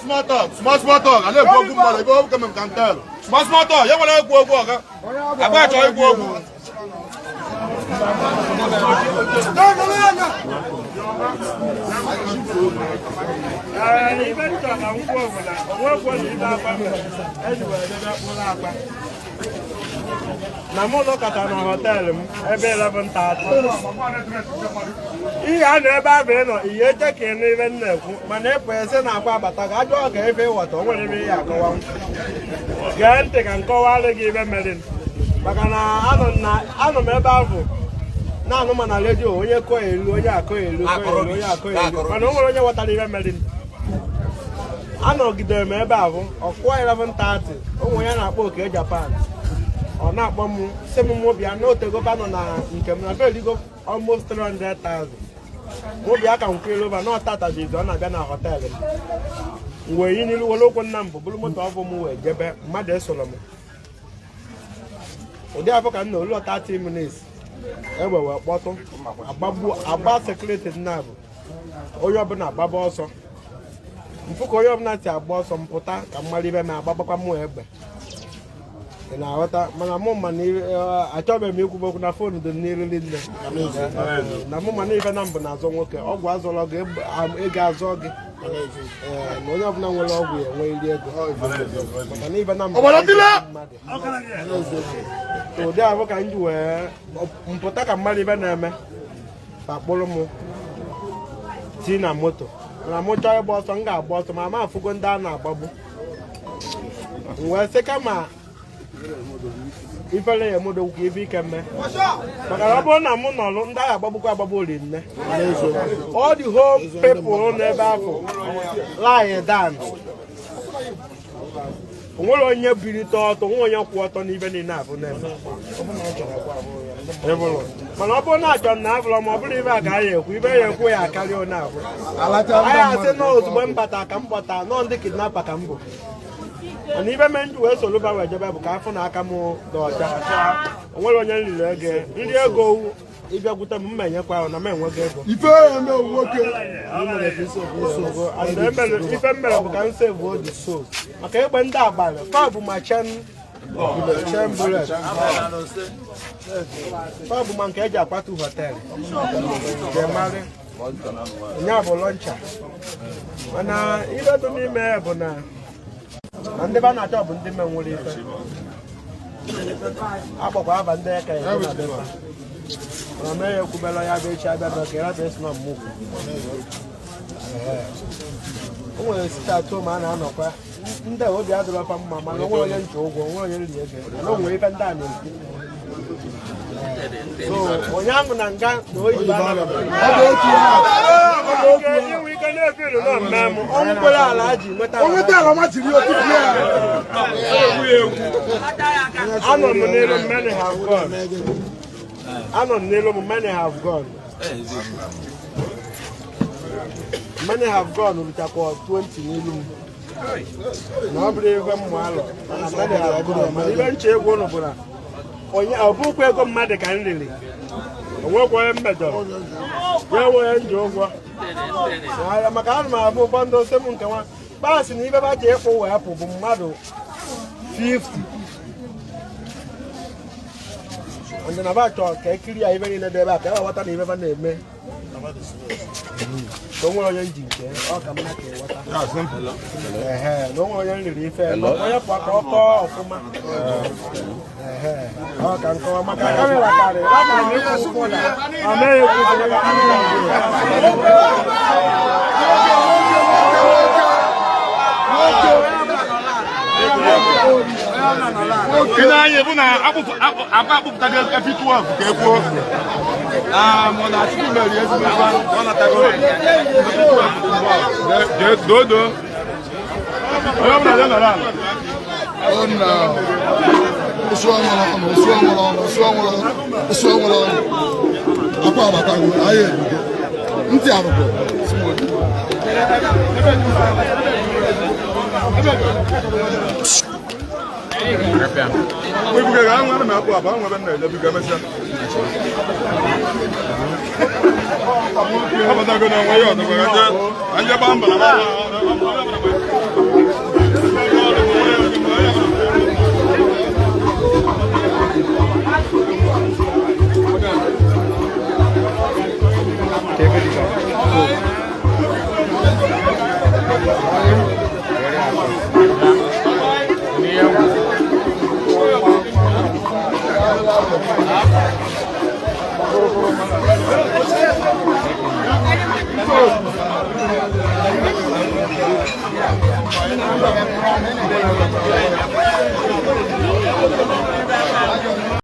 Small talk. I don't go good man. I go come and can tell. Small talk. You want to go okay? I got you go. Na mụ nọkọta na họteelụ m ebe 11:30 ihe a na ebe abụ ịnọ ihe eche ka ị n'ibe m na-ekwu mana ịpụ ese na akwa abata ga ajọ ka ebe ịghọta o nwere ebe ihe akọwa gee ntị ka nkọwalụ gị ibe mere maka na anọ m ebe ahụ na-anụ ma na redio onye kọọ elu onye akọ elu onye akọ elu mana o nwere onye ghọtara ibe mere anọgidere m ebe ahụ ọkụwa 11:30 ụmụ ya na-akpọ oke Japan ọ na-akpọ m sị m bịa n'otegoba nọ na nke m na beligo almost 300,000 mụbịa ka m kwere ova na ọtatajizi ọ na-abịa na họteelụ m wee yi n'ilu were okwu nna m bụ bụrụ moto ọbụ m wee jebe mmadụ esoro m ụdị afọ ka m na olu 30 minutes egbe wee kpọtụ agba sekuriti nna bụ onye ọbụla agbaba ọsọ mfụ ka onye ọbụla si agba ọsọ mpụta ka mmadụ ibe m agbagbakwa m egbe ị na-aghọta mana mụ ma achọbeghị m ikwube okwu na fon dị n'iru nne na mụ ma na ife na mbụ na-azọ nwoke ọgwụ azọrọ gị ego azọ gị na onye ọbụla nwere ọgwụ ya enweghị ego maka na ife na mbụ ụdị ahụ ka m ji wee mpụta ka mmadụ ibe na-eme ka kpụrụ m tii na moto mana mụ chọọ ịgba ọsọ m ga-agba ọsọ ma ma afụgo ndị a na-agbagbu wee sị kama ifele ya emodokwu ife ike mme maka na ọ bụrụ na mụ nọrụ ndị agha agbagbukwa agbagbu ori nne all the whole people n'ebe ahụ lie down onwere onye bilite ọtọ nwe onye kwụ ọtọ n'ibe niile abụ na-eme mana ọ bụrụ na achọ na abụrọ ma ọ bụrụ ibe a ka anyị ekwu ibe ya ekwu ya akarịa onye abụ anyị asị na ozugbo mbata ka m kpọta nọ ndị kidnapa ka m bụ mana ibe me nju wee soluba wee jebe bụ ka afọ na aka m dị ọcha onwere onye nriri ego nri ego ịbịagwute m mma enyekwa ahụ na m enwego ego ife mmere bụ ka m sevuo dị so maka egbe ndị abalị fa bụ ma chen bulet fa bụ ma nke eji akwatu họteelụ ga-emarị nya bụ lọncha mana ibe dị n'ime bụ na ndị ba na-achọ bụ ndị menwere ife agbakwa aba ndị aka ya na befa mana mee ya ekwubela ya bụ echi abịa ka ịrata esi na mmụkwu o nwere site atụ ma a na-anọkwa ndị obi adịrọfa mma mana onwe onye nche ụgwọ onwe onye nri ego na o nwere ife ndị a na-ekwu so onye ahụ na nga na oyibo ọnwụkwere ala ji nweta ala ma jiri otu anọ m n'elu many have gone anọ m n'elu m many have gone many have gone rụchakwa 20 n'elu m na ọ bụrụ ego mmụ alụ many have gone mana ibe nche egwu ụnụ bụ na onye ọ bụkwa ego mmadụ ka m riri onwekwa onye mmejọrọ ya nwee nji ụgwọ maka ana m abụ ụfọdụ ose m nke nwa kpasị na ibe ba ji ịkwụ wee pụ bụ mmadụ 50 ndị na ba chọrọ ka ekiri ya ibe niile dị ebe a ka e ghọta na ibe ba na-eme na onwere onye nji nke ọ ka mma ka ịghọta na onwere onye nriri ife onye pụọ ka ọ kọọ ọfụma ọ ka nkọwa maka kamera karịrị amaghị Kina anyị bụ na akpa akpụpụtago efi 12 ka ekwuo mụ na chukwu mere ezigbo ebe ọ natago dodo onye ọbụla ya nọrọ ala akwa abatago anyị ntị arụgo we buga ga nwa na akwa ba nwa be na lebi ga mesa abata go na nwa yo to ga anje ba mbala